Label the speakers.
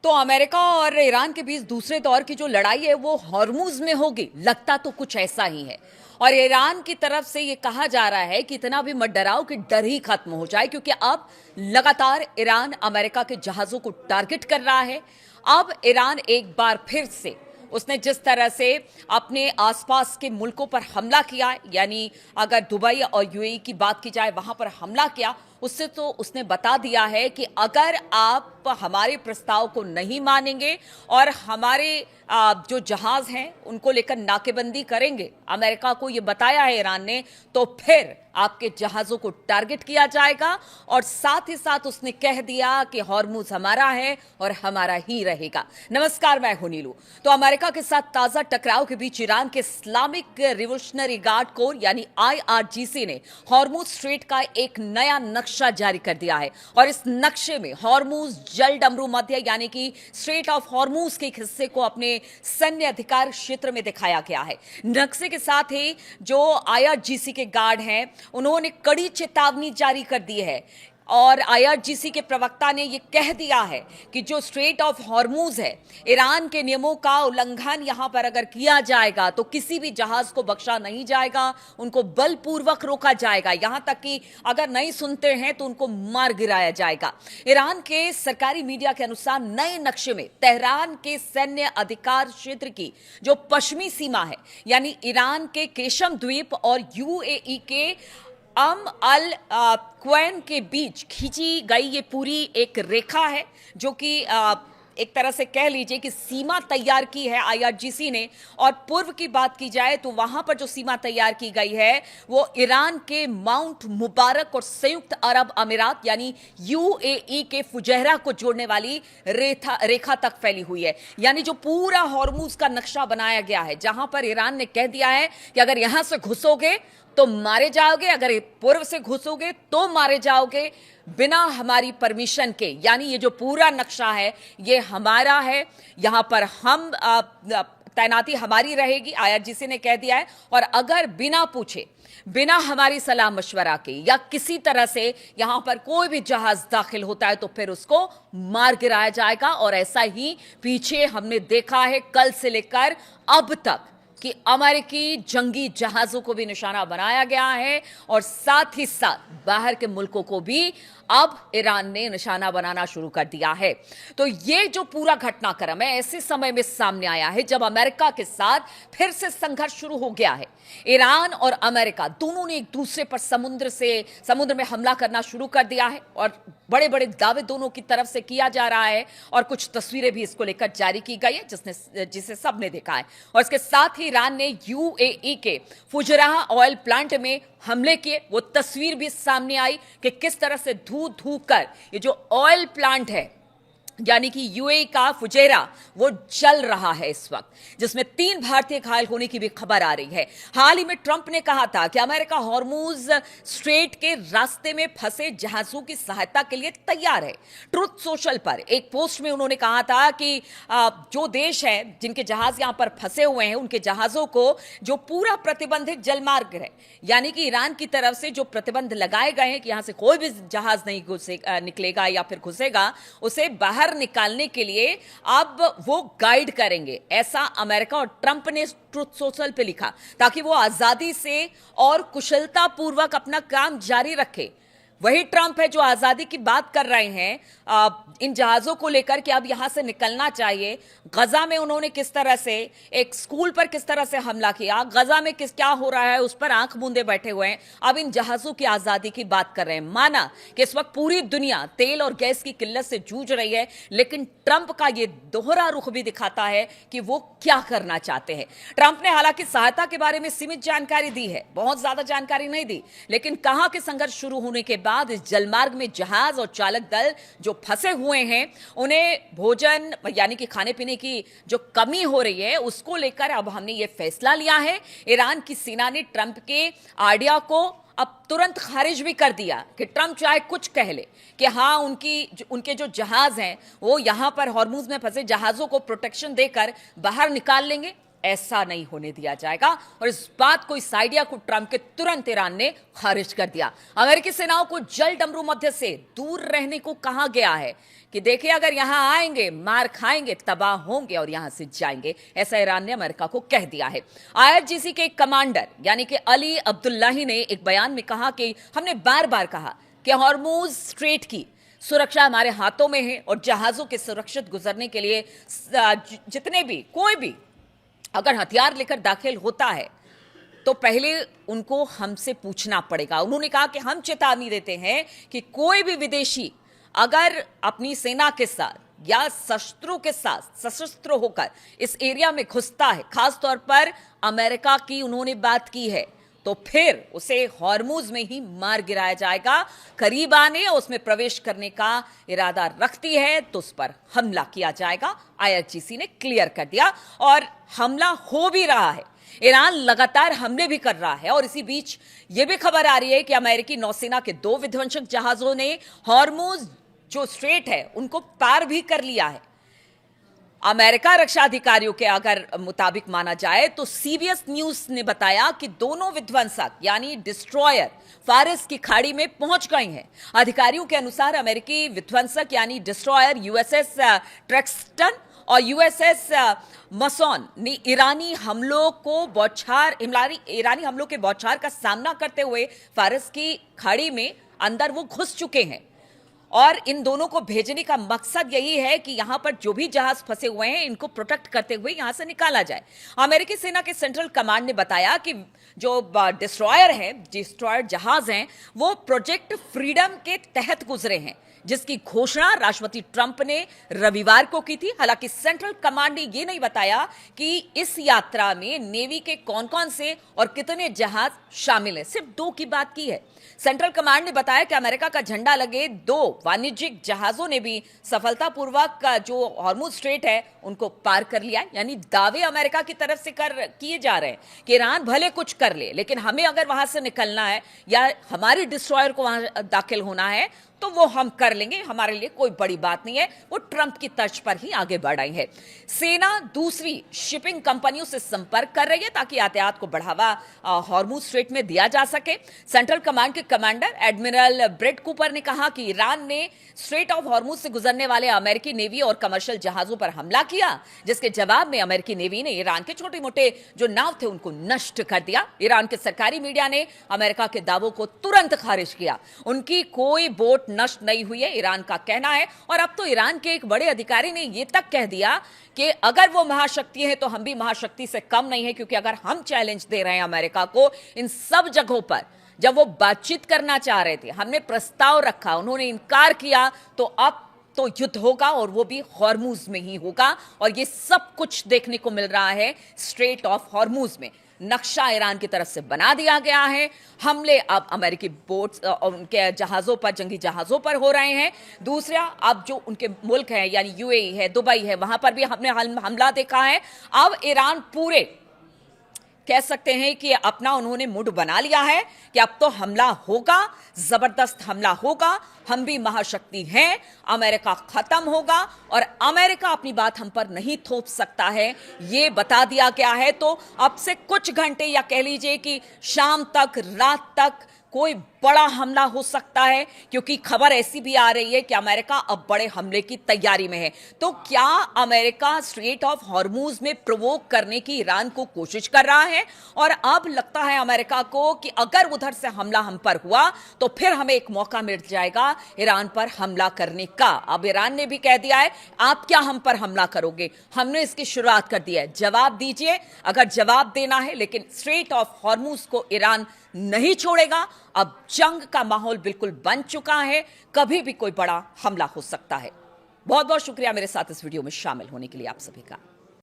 Speaker 1: तो अमेरिका और ईरान के बीच दूसरे दौर की जो लड़ाई है वो हॉर्मुज में होगी, लगता तो कुछ ऐसा ही है। और ईरान की तरफ से ये कहा जा रहा है कि इतना भी मत डराओ कि डर ही खत्म हो जाए, क्योंकि अब लगातार ईरान अमेरिका के जहाजों को टारगेट कर रहा है। अब ईरान एक बार फिर से उसने जिस तरह से अपने आसपास के मुल्कों पर हमला किया, यानी अगर दुबई और यूएई की बात की जाए वहां पर हमला किया, उससे तो उसने बता दिया है कि अगर आप हमारे प्रस्ताव को नहीं मानेंगे और हमारे जो जहाज हैं उनको लेकर नाकेबंदी करेंगे, अमेरिका को यह बताया है ईरान ने, तो फिर आपके जहाजों को टारगेट किया जाएगा। और साथ ही साथ उसने कह दिया कि हॉर्मुज हमारा है और हमारा ही रहेगा। नमस्कार, मैं हूं नीलू। तो अमेरिका के साथ ताजा टकराव के बीच ईरान के इस्लामिक रिवोल्यूशनरी गार्ड कोर यानी आईआरजीसी ने हॉर्मुज स्ट्रेट का एक नया नक्शा जारी कर दिया है। और इस नक्शे में हॉर्मुज जल डमरू मध्य यानी कि स्ट्रेट ऑफ हॉर्मुज के एक हिस्से को अपने सैन्य अधिकार क्षेत्र में दिखाया गया है। नक्शे के साथ ही जो आईआरजीसी के गार्ड हैं उन्होंने कड़ी चेतावनी जारी कर दी है। और आईआरजीसी के प्रवक्ता ने यह कह दिया है कि जो स्ट्रेट ऑफ हॉर्मुज है, ईरान के नियमों का उल्लंघन यहां पर अगर किया जाएगा तो किसी भी जहाज को बख्शा नहीं जाएगा, उनको बलपूर्वक रोका जाएगा, यहां तक कि अगर नहीं सुनते हैं तो उनको मार गिराया जाएगा। ईरान के सरकारी मीडिया के अनुसार नए नक्शे में तेहरान के सैन्य अधिकार क्षेत्र की जो पश्चिमी सीमा है, यानी ईरान के केशम द्वीप और यूएई के अल क्वैन के बीच खींची गई ये पूरी एक रेखा है, जो कि एक तरह से कह लीजिए कि सीमा तैयार की है आईआरजीसी ने। और पूर्व की बात की जाए तो वहां पर जो सीमा तैयार की गई है वो ईरान के माउंट मुबारक और संयुक्त अरब अमीरात यानी यूएई के फुजैरा को जोड़ने वाली रेखा तक फैली हुई है। यानी जो पूरा हॉर्मुज का नक्शा बनाया गया है, जहां पर ईरान ने कह दिया है कि अगर यहां से घुसोगे तो मारे जाओगे, अगर पूर्व से घुसोगे तो मारे जाओगे, बिना हमारी परमिशन के। यानी ये जो पूरा नक्शा है ये हमारा है, यहां पर हम तैनाती हमारी रहेगी, आईआरजीसी ने कह दिया है। और अगर बिना पूछे, बिना हमारी सलाह मशवरा के या किसी तरह से यहां पर कोई भी जहाज दाखिल होता है तो फिर उसको मार गिराया जाएगा। और ऐसा ही पीछे हमने देखा है कल से लेकर अब तक कि अमेरिकी जंगी जहाजों को भी निशाना बनाया गया है और साथ ही साथ बाहर के मुल्कों को भी अब ईरान ने निशाना बनाना शुरू कर दिया है। तो ये जो पूरा घटनाक्रम है ऐसे समय में सामने आया है जब अमेरिका के साथ फिर से संघर्ष शुरू हो गया है। ईरान और अमेरिका दोनों ने एक दूसरे पर समुद्र में हमला करना शुरू कर दिया है और बड़े बड़े दावे दोनों की तरफ से किया जा रहा है। और कुछ तस्वीरें भी इसको लेकर जारी की गई है जिसे सबने देखा है। और इसके साथ ही ईरान ने यूएई के फुजैरा ऑयल प्लांट में हमले किए। वो तस्वीर भी सामने आई कि किस तरह से धू धू कर ये जो ऑयल प्लांट है यानी कि यूएई का फुजैरा वो जल रहा है इस वक्त, जिसमें 3 भारतीय घायल होने की भी खबर आ रही है। हाल ही में ट्रंप ने कहा था कि अमेरिका हॉर्मुज स्ट्रेट के रास्ते में फंसे जहाजों की सहायता के लिए तैयार है। ट्रुथ सोशल पर एक पोस्ट में उन्होंने कहा था कि जो देश है जिनके जहाज यहां पर फंसे हुए हैं उनके जहाजों को जो पूरा प्रतिबंधित जलमार्ग है, यानी कि ईरान की तरफ से जो प्रतिबंध लगाए गए हैं कि यहां से कोई भी जहाज नहीं निकलेगा या फिर घुसेगा, उसे बाहर निकालने के लिए अब वो गाइड करेंगे। ऐसा अमेरिका और ट्रंप ने ट्रुथ सोशल पे लिखा ताकि वो आजादी से और कुशलता पूर्वक अपना काम जारी रखे। वही ट्रंप है जो आजादी की बात कर रहे हैं इन जहाजों को लेकर कि अब यहां से निकलना चाहिए। गजा में उन्होंने किस तरह से एक स्कूल पर किस तरह से हमला किया, गजा में क्या हो रहा है उस पर आंख मूंदे बैठे हुए हैं। अब इन जहाजों की आजादी की बात कर रहे हैं। माना कि इस वक्त पूरी दुनिया तेल और गैस की किल्लत से जूझ रही है, लेकिन ट्रंप का यह दोहरा रुख भी दिखाता है कि वो क्या करना चाहते हैं। ट्रंप ने हालांकि सहायता के बारे में सीमित जानकारी दी है, बहुत ज्यादा जानकारी नहीं दी, लेकिन कहा कि संघर्ष शुरू होने के बाद इस जलमार्ग में जहाज और चालक दल जो फंसे हुए हैं उन्हें भोजन यानी कि खाने पीने की जो कमी हो रही है उसको लेकर अब हमने ये फैसला लिया है। ईरान की सेना ने ट्रंप के आइडिया को अब तुरंत खारिज भी कर दिया कि ट्रंप चाहे कुछ कह ले कि हाँ उनके जो जहाज हैं वो यहां पर हॉर्मुज में फंसे जहाजों को प्रोटेक्शन देकर बाहर निकाल लेंगे। ऐसा नहीं होने दिया जाएगा। और इस बात को, इस आइडिया को ट्रंप के तुरंत ईरान ने खारिज कर दिया। अमेरिकी सेनाओं को जल डमरू मध्य से दूर रहने को कहा गया है कि देखिए, अगर यहां आएंगे मार खाएंगे, तबाह होंगे और यहां से जाएंगे। ऐसा ईरान ने अमेरिका को कह दिया है। आईआरजीसी के कमांडर यानी कि अली अब्दुल्लाही ने एक बयान में कहा कि हमने बार बार कहा कि हॉर्मुज स्ट्रेट की सुरक्षा हमारे हाथों में है और जहाजों के सुरक्षित गुजरने के लिए जितने भी, कोई भी अगर हथियार लेकर दाखिल होता है तो पहले उनको हमसे पूछना पड़ेगा। उन्होंने कहा कि हम चेतावनी देते हैं कि कोई भी विदेशी अगर अपनी सेना के साथ या शस्त्रों के साथ सशस्त्र होकर इस एरिया में घुसता है, खासतौर पर अमेरिका की उन्होंने बात की है, तो फिर उसे हॉर्मुज में ही मार गिराया जाएगा। करीब आने और उसमें प्रवेश करने का इरादा रखती है तो उस पर हमला किया जाएगा। आईआरजीसी ने क्लियर कर दिया और हमला हो भी रहा है। ईरान लगातार हमले भी कर रहा है और इसी बीच यह भी खबर आ रही है कि अमेरिकी नौसेना के 2 विध्वंसक जहाजों ने हॉर्मुज जो स्ट्रेट है उनको पार भी कर लिया है। अमेरिका रक्षा अधिकारियों के अगर मुताबिक माना जाए तो सीबीएस न्यूज ने बताया कि दोनों विध्वंसक यानी डिस्ट्रॉयर फारिस की खाड़ी में पहुंच गए हैं। अधिकारियों के अनुसार अमेरिकी विध्वंसक यानी डिस्ट्रॉयर यूएसएस ट्रैक्सटन और यूएसएस मसौन ने ईरानी हमलों के बौछार का सामना करते हुए फारिस की खाड़ी में अंदर वो घुस चुके हैं। और इन दोनों को भेजने का मकसद यही है कि यहां पर जो भी जहाज फंसे हुए हैं इनको प्रोटेक्ट करते हुए यहां से निकाला जाए। अमेरिकी सेना के सेंट्रल कमांड ने बताया कि जो डिस्ट्रॉयर जहाज हैं वो प्रोजेक्ट फ्रीडम के तहत गुजरे हैं, जिसकी घोषणा राष्ट्रपति ट्रंप ने रविवार को की थी। हालांकि सेंट्रल कमांड ने यह नहीं बताया कि इस यात्रा में नेवी के कौन-कौन से और कितने जहाज शामिल हैं, सिर्फ 2 की बात की है। सेंट्रल कमांड ने बताया कि अमेरिका का झंडा लगे 2 वाणिज्यिक जहाजों ने भी सफलतापूर्वक जो हॉर्मुज स्ट्रेट है उनको पार कर लिया। यानी दावे अमेरिका की तरफ से किए जा रहे हैं कि ईरान भले कुछ कर ले, लेकिन हमें अगर वहां से निकलना है या हमारे डिस्ट्रॉयर को वहां दाखिल होना है तो वो हम कर लेंगे, हमारे लिए कोई बड़ी बात नहीं है। वो ट्रंप की तर्ज पर ही आगे बढ़ रही है। सेना दूसरी शिपिंग कंपनियों से संपर्क कर रही है ताकि यातायात को बढ़ावा हॉर्मुज स्ट्रेट में दिया जा सके। सेंट्रल कमांड के कमांडर एडमिरल ब्रेट कूपर ने कहा कि ईरान ने स्ट्रेट ऑफ हॉर्मुज से गुजरने वाले अमेरिकी नेवी और कमर्शियल जहाजों पर हमला किया, जिसके जवाब में अमेरिकी नेवी ने ईरान के छोटे मोटे जो नाव थे उनको नष्ट कर दिया। ईरान के सरकारी मीडिया ने अमेरिका के दावों को तुरंत खारिज किया। उनकी कोई बोट नष्ट नहीं हुई है, ईरान का कहना है। और अब तो ईरान के एक बड़े अधिकारी ने यह तक कह दिया कि अगर वो महाशक्ति है तो हम भी महाशक्ति से कम नहीं है, क्योंकि अगर हम चैलेंज दे रहे हैं अमेरिका को इन सब जगहों पर, जब वो बातचीत करना चाह रहे थे, हमने प्रस्ताव रखा, उन्होंने इनकार किया, तो अब तो युद्ध होगा और वो भी हॉर्मुज में ही होगा। और ये सब कुछ देखने को मिल रहा है स्ट्रेट ऑफ हॉर्मुज में। नक्शा ईरान की तरफ से बना दिया गया है। हमले अब अमेरिकी बोट्स और उनके जहाजों पर, जंगी जहाजों पर हो रहे हैं। दूसरा, अब जो उनके मुल्क हैं यानी यूएई है, दुबई है, वहां पर भी हमने हमला देखा है। अब ईरान पूरे कह सकते हैं कि अपना उन्होंने मूड बना लिया है कि अब तो हमला होगा, जबरदस्त हमला होगा, हम भी महाशक्ति हैं, अमेरिका खत्म होगा और अमेरिका अपनी बात हम पर नहीं थोप सकता है, ये बता दिया गया है। तो अब से कुछ घंटे या कह लीजिए कि शाम तक, रात तक कोई बड़ा हमला हो सकता है, क्योंकि खबर ऐसी भी आ रही है कि अमेरिका अब बड़े हमले की तैयारी में है। तो क्या अमेरिका स्ट्रेट ऑफ हॉर्मुज में प्रोवोक करने की ईरान को कोशिश कर रहा है? और अब लगता है अमेरिका को कि अगर उधर से हमला हम पर हुआ तो फिर हमें एक मौका मिल जाएगा ईरान पर हमला करने का। अब ईरान ने भी कह दिया है, आप क्या हम पर हमला करोगे? हमने इसकी शुरुआत कर दी है, जवाब दीजिए अगर जवाब देना है। लेकिन स्ट्रेट ऑफ हॉर्मुज को ईरान नहीं छोड़ेगा। अब जंग का माहौल बिल्कुल बन चुका है, कभी भी कोई बड़ा हमला हो सकता है। बहुत बहुत शुक्रिया मेरे साथ इस वीडियो में शामिल होने के लिए आप सभी का।